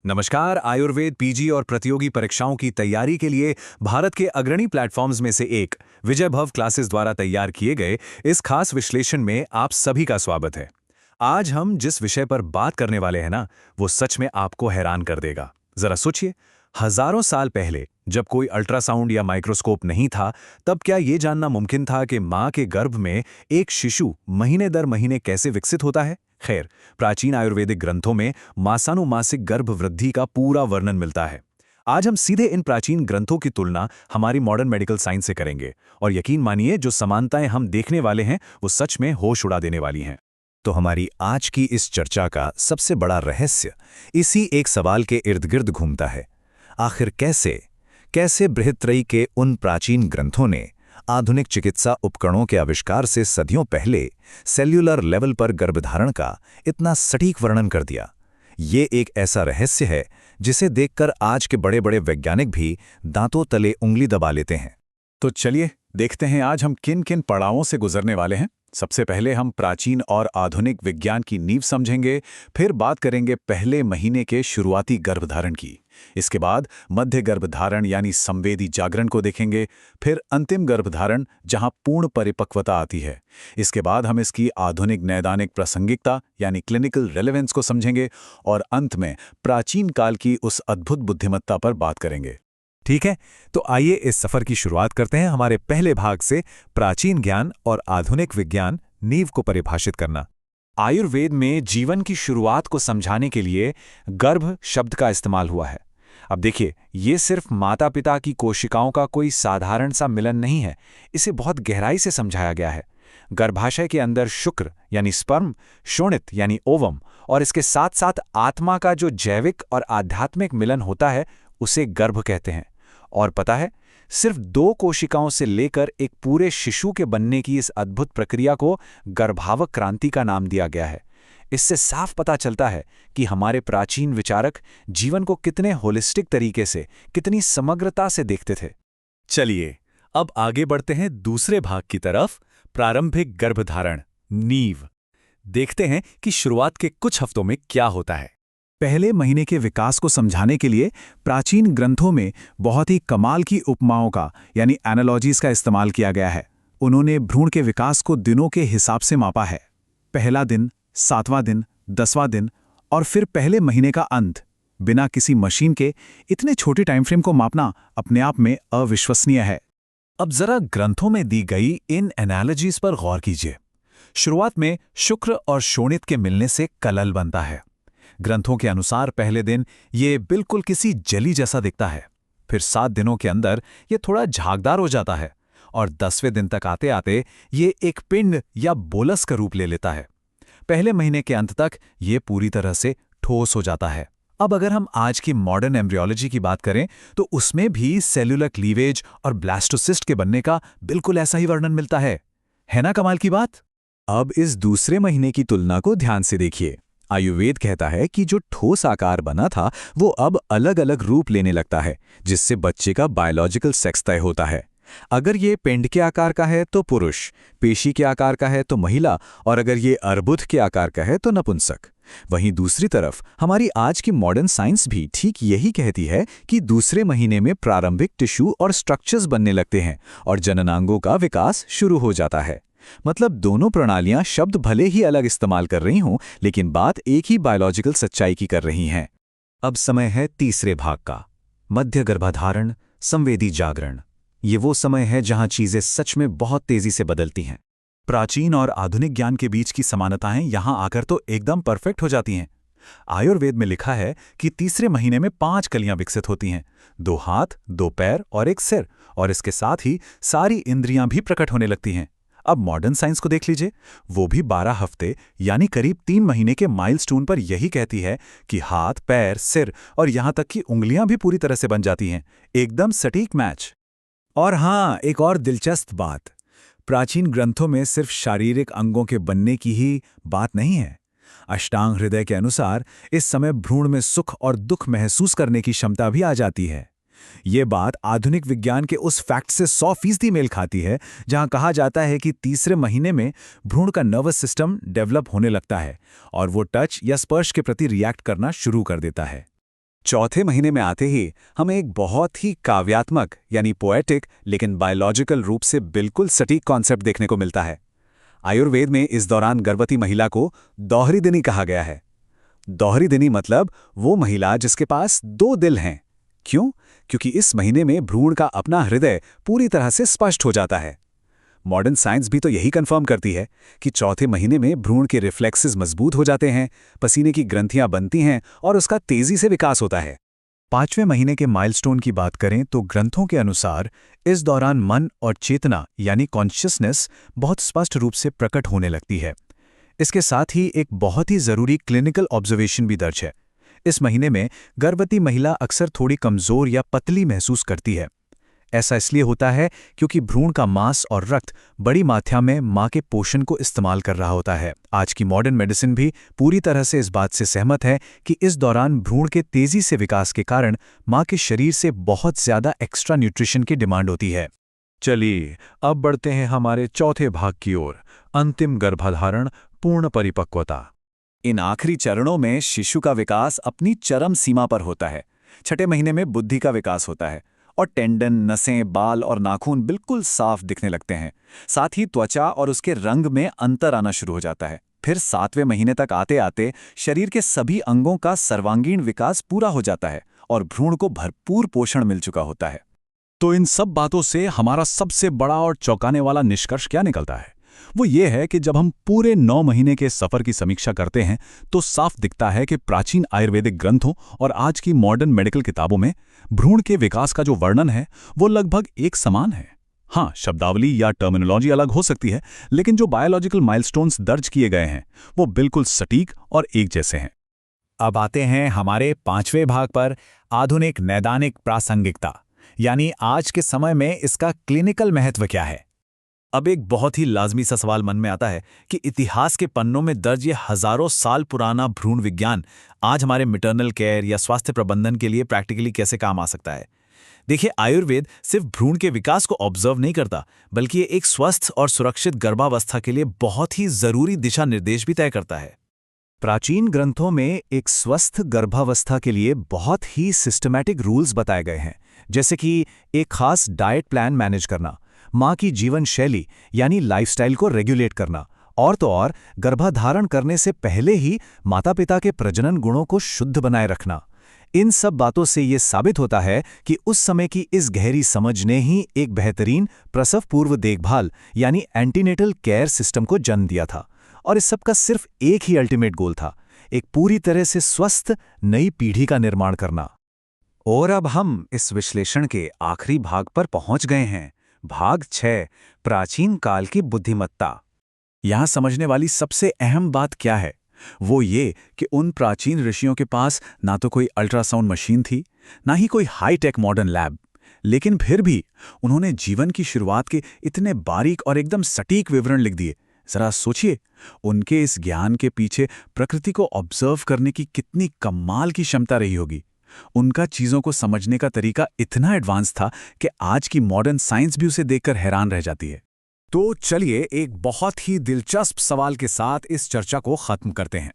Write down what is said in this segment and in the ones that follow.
नमस्कार। आयुर्वेद पीजी और प्रतियोगी परीक्षाओं की तैयारी के लिए भारत के अग्रणी प्लेटफॉर्म्स में से एक विजय भव क्लासेस द्वारा तैयार किए गए इस खास विश्लेषण में आप सभी का स्वागत है। आज हम जिस विषय पर बात करने वाले हैं ना, वो सच में आपको हैरान कर देगा। जरा सोचिए, हजारों साल पहले जब कोई अल्ट्रासाउंड या माइक्रोस्कोप नहीं था, तब क्या ये जानना मुमकिन था कि मां के गर्भ में एक शिशु महीने दर महीने कैसे विकसित होता है? खैर, प्राचीन आयुर्वेदिक ग्रंथों में मासानुमासिक गर्भ वृद्धि का पूरा वर्णन मिलता है। आज हम सीधे इन प्राचीन ग्रंथों की तुलना हमारी मॉडर्न मेडिकल साइंस से करेंगे, और यकीन मानिए, जो समानताएं हम देखने वाले हैं वो सच में होश उड़ा देने वाली हैं। तो हमारी आज की इस चर्चा का सबसे बड़ा रहस्य इसी एक सवाल के इर्द गिर्द घूमता है। आखिर कैसे बृहत्त्रयी के उन प्राचीन ग्रंथों ने आधुनिक चिकित्सा उपकरणों के आविष्कार से सदियों पहले सेल्यूलर लेवल पर गर्भधारण का इतना सटीक वर्णन कर दिया? ये एक ऐसा रहस्य है जिसे देखकर आज के बड़े बड़े वैज्ञानिक भी दांतों तले उंगली दबा लेते हैं। तो चलिए देखते हैं आज हम किन किन पड़ावों से गुजरने वाले हैं। सबसे पहले हम प्राचीन और आधुनिक विज्ञान की नींव समझेंगे, फिर बात करेंगे पहले महीने के शुरुआती गर्भधारण की। इसके बाद मध्य गर्भधारण यानी संवेदी जागरण को देखेंगे, फिर अंतिम गर्भधारण जहां पूर्ण परिपक्वता आती है। इसके बाद हम इसकी आधुनिक नैदानिक प्रासंगिकता यानी क्लिनिकल रेलेवेंस को समझेंगे, और अंत में प्राचीन काल की उस अद्भुत बुद्धिमत्ता पर बात करेंगे। ठीक है, तो आइए इस सफर की शुरुआत करते हैं हमारे पहले भाग से, प्राचीन ज्ञान और आधुनिक विज्ञान, नींव को परिभाषित करना। आयुर्वेद में जीवन की शुरुआत को समझाने के लिए गर्भ शब्द का इस्तेमाल हुआ है। अब देखिए, ये सिर्फ माता पिता की कोशिकाओं का कोई साधारण सा मिलन नहीं है, इसे बहुत गहराई से समझाया गया है। गर्भाशय के अंदर शुक्र यानी स्पर्म, शोणित यानी ओवम, और इसके साथ साथ आत्मा का जो जैविक और आध्यात्मिक मिलन होता है उसे गर्भ कहते हैं। और पता है, सिर्फ 2 कोशिकाओं से लेकर एक पूरे शिशु के बनने की इस अद्भुत प्रक्रिया को गर्भावक क्रांति का नाम दिया गया है। इससे साफ पता चलता है कि हमारे प्राचीन विचारक जीवन को कितने होलिस्टिक तरीके से, कितनी समग्रता से देखते थे। चलिए अब आगे बढ़ते हैं दूसरे भाग की तरफ, प्रारंभिक गर्भधारण, नींव। देखते हैं कि शुरुआत के कुछ हफ्तों में क्या होता है। पहले महीने के विकास को समझाने के लिए प्राचीन ग्रंथों में बहुत ही कमाल की उपमाओं का यानी एनालॉजीज का इस्तेमाल किया गया है। उन्होंने भ्रूण के विकास को दिनों के हिसाब से मापा है। पहला दिन, 7वां दिन, 10वां दिन और फिर पहले महीने का अंत। बिना किसी मशीन के इतने छोटे टाइम फ्रेम को मापना अपने आप में अविश्वसनीय है। अब जरा ग्रंथों में दी गई इन एनालॉजीज पर गौर कीजिए। शुरुआत में शुक्र और शोणित के मिलने से कलल बनता है। ग्रंथों के अनुसार पहले दिन ये बिल्कुल किसी जली जैसा दिखता है। फिर 7 दिनों के अंदर ये थोड़ा झागदार हो जाता है, और 10वें दिन तक आते आते ये एक पिंड या बोलस का रूप ले लेता है। पहले महीने के अंत तक ये पूरी तरह से ठोस हो जाता है। अब अगर हम आज की मॉडर्न एम्ब्रियोलॉजी की बात करें तो उसमें भी सेल्यूलर क्लीवेज और ब्लास्टोसिस्ट के बनने का बिल्कुल ऐसा ही वर्णन मिलता है ना कमाल की बात? अब इस दूसरे महीने की तुलना को ध्यान से देखिए। आयुर्वेद कहता है कि जो ठोस आकार बना था वो अब अलग अलग रूप लेने लगता है, जिससे बच्चे का बायोलॉजिकल सेक्स तय होता है। अगर ये पिंड के आकार का है तो पुरुष, पेशी के आकार का है तो महिला, और अगर ये अर्बुद के आकार का है तो नपुंसक। वहीं दूसरी तरफ हमारी आज की मॉडर्न साइंस भी ठीक यही कहती है कि दूसरे महीने में प्रारंभिक टिश्यू और स्ट्रक्चर्स बनने लगते हैं और जननांगों का विकास शुरू हो जाता है। मतलब दोनों प्रणालियां शब्द भले ही अलग इस्तेमाल कर रही हों, लेकिन बात एक ही बायोलॉजिकल सच्चाई की कर रही हैं। अब समय है तीसरे भाग का, मध्य गर्भधारण, संवेदी जागरण। ये वो समय है जहां चीजें सच में बहुत तेजी से बदलती हैं। प्राचीन और आधुनिक ज्ञान के बीच की समानताएं यहां आकर तो एकदम परफेक्ट हो जाती हैं। आयुर्वेद में लिखा है कि तीसरे महीने में 5 कलियां विकसित होती हैं, 2 हाथ, 2 पैर और 1 सिर, और इसके साथ ही सारी इंद्रियां भी प्रकट होने लगती हैं। अब मॉडर्न साइंस को देख लीजिए, वो भी 12 हफ्ते यानी करीब 3 महीने के माइलस्टोन पर यही कहती है कि हाथ, पैर, सिर और यहां तक कि उंगलियां भी पूरी तरह से बन जाती हैं। एकदम सटीक मैच। और हाँ, एक और दिलचस्प बात, प्राचीन ग्रंथों में सिर्फ शारीरिक अंगों के बनने की ही बात नहीं है। अष्टांग हृदय के अनुसार इस समय भ्रूण में सुख और दुख महसूस करने की क्षमता भी आ जाती है। ये बात आधुनिक विज्ञान के उस फैक्ट से 100% मेल खाती है, जहां कहा जाता है कि तीसरे महीने में भ्रूण का नर्वस सिस्टम डेवलप होने लगता है और वो टच या स्पर्श के प्रति रिएक्ट करना शुरू कर देता है। चौथे महीने में आते ही हमें एक बहुत ही काव्यात्मक यानी पोएटिक लेकिन बायोलॉजिकल रूप से बिल्कुल सटीक कॉन्सेप्ट देखने को मिलता है। आयुर्वेद में इस दौरान गर्भवती महिला को दोहरीदिनी कहा गया है। दोहरीदिनी मतलब वो महिला जिसके पास दो दिल हैं। क्यों? क्योंकि इस महीने में भ्रूण का अपना हृदय पूरी तरह से स्पष्ट हो जाता है। मॉडर्न साइंस भी तो यही कंफर्म करती है कि चौथे महीने में भ्रूण के रिफ्लेक्सेस मजबूत हो जाते हैं, पसीने की ग्रंथियां बनती हैं और उसका तेजी से विकास होता है। 5वें महीने के माइलस्टोन की बात करें तो ग्रंथों के अनुसार इस दौरान मन और चेतना यानी कॉन्शियसनेस बहुत स्पष्ट रूप से प्रकट होने लगती है। इसके साथ ही एक बहुत ही जरूरी क्लिनिकल ऑब्जर्वेशन भी दर्ज है। इस महीने में गर्भवती महिला अक्सर थोड़ी कमजोर या पतली महसूस करती है। ऐसा इसलिए होता है क्योंकि भ्रूण का मांस और रक्त बड़ी मात्रा में मां के पोषण को इस्तेमाल कर रहा होता है। आज की मॉडर्न मेडिसिन भी पूरी तरह से इस बात से सहमत है कि इस दौरान भ्रूण के तेजी से विकास के कारण मां के शरीर से बहुत ज्यादा एक्स्ट्रा न्यूट्रिशन की डिमांड होती है। चलिए अब बढ़ते हैं हमारे चौथे भाग की ओर, अंतिम गर्भधारण, पूर्ण परिपक्वता। इन आखिरी चरणों में शिशु का विकास अपनी चरम सीमा पर होता है। छठे महीने में बुद्धि का विकास होता है और टेंडन, नसें, बाल और नाखून बिल्कुल साफ दिखने लगते हैं। साथ ही त्वचा और उसके रंग में अंतर आना शुरू हो जाता है। फिर 7वें महीने तक आते आते शरीर के सभी अंगों का सर्वांगीण विकास पूरा हो जाता है और भ्रूण को भरपूर पोषण मिल चुका होता है। तो इन सब बातों से हमारा सबसे बड़ा और चौंकाने वाला निष्कर्ष क्या निकलता है? वो ये है कि जब हम पूरे 9 महीने के सफर की समीक्षा करते हैं तो साफ दिखता है कि प्राचीन आयुर्वेदिक ग्रंथों और आज की मॉडर्न मेडिकल किताबों में भ्रूण के विकास का जो वर्णन है वो लगभग एक समान है। हाँ, शब्दावली या टर्मिनोलॉजी अलग हो सकती है, लेकिन जो बायोलॉजिकल माइलस्टोन्स दर्ज किए गए हैं वो बिल्कुल सटीक और एक जैसे हैं। अब आते हैं हमारे 5वें भाग पर, आधुनिक नैदानिक प्रासंगिकता, यानी आज के समय में इसका क्लिनिकल महत्व क्या है। अब एक बहुत ही लाजमी सा सवाल मन में आता है कि इतिहास के पन्नों में दर्ज ये हजारों साल पुराना भ्रूण विज्ञान आज हमारे मैटरनल केयर या स्वास्थ्य प्रबंधन के लिए प्रैक्टिकली कैसे काम आ सकता है। देखिए, आयुर्वेद सिर्फ भ्रूण के विकास को ऑब्जर्व नहीं करता, बल्कि ये एक स्वस्थ और सुरक्षित गर्भावस्था के लिए बहुत ही जरूरी दिशा निर्देश भी तय करता है। प्राचीन ग्रंथों में एक स्वस्थ गर्भावस्था के लिए बहुत ही सिस्टमैटिक रूल्स बताए गए हैं, जैसे कि एक खास डाइट प्लान मैनेज करना, मां की जीवन शैली यानी लाइफस्टाइल को रेगुलेट करना, और तो और गर्भाधारण करने से पहले ही माता-पिता के प्रजनन गुणों को शुद्ध बनाए रखना। इन सब बातों से ये साबित होता है कि उस समय की इस गहरी समझ ने ही एक बेहतरीन प्रसव पूर्व देखभाल यानी एंटीनेटल केयर सिस्टम को जन्म दिया था। और इस सब का सिर्फ एक ही अल्टीमेट गोल था, एक पूरी तरह से स्वस्थ नई पीढ़ी का निर्माण करना। और अब हम इस विश्लेषण के आखिरी भाग पर पहुंच गए हैं, भाग 6, प्राचीन काल की बुद्धिमत्ता। यहां समझने वाली सबसे अहम बात क्या है, वो ये कि उन प्राचीन ऋषियों के पास ना तो कोई अल्ट्रासाउंड मशीन थी, ना ही कोई हाई-टेक मॉडर्न लैब, लेकिन फिर भी उन्होंने जीवन की शुरुआत के इतने बारीक और एकदम सटीक विवरण लिख दिए। जरा सोचिए, उनके इस ज्ञान के पीछे प्रकृति को ऑब्जर्व करने की कितनी कमाल की क्षमता रही होगी। उनका चीजों को समझने का तरीका इतना एडवांस था कि आज की मॉडर्न साइंस भी उसे देखकर हैरान रह जाती है। तो चलिए एक बहुत ही दिलचस्प सवाल के साथ इस चर्चा को खत्म करते हैं।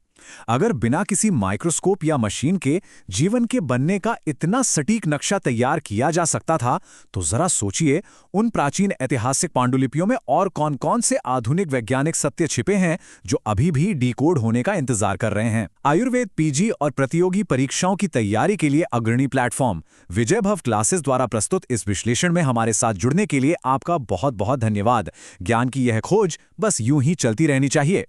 अगर बिना किसी माइक्रोस्कोप या मशीन के जीवन के बनने का इतना सटीक नक्शा तैयार किया जा सकता था, तो जरा सोचिए उन प्राचीन ऐतिहासिक पांडुलिपियों में और कौन-कौन से आधुनिक वैज्ञानिक सत्य छिपे हैं जो अभी भी डिकोड होने का इंतजार कर रहे हैं। आयुर्वेद पीजी और प्रतियोगी परीक्षाओं की तैयारी के लिए अग्रणी प्लेटफॉर्म विजयभव क्लासेस द्वारा प्रस्तुत इस विश्लेषण में हमारे साथ जुड़ने के लिए आपका बहुत बहुत धन्यवाद। ज्ञान की यह खोज बस यूं ही चलती रहनी चाहिए।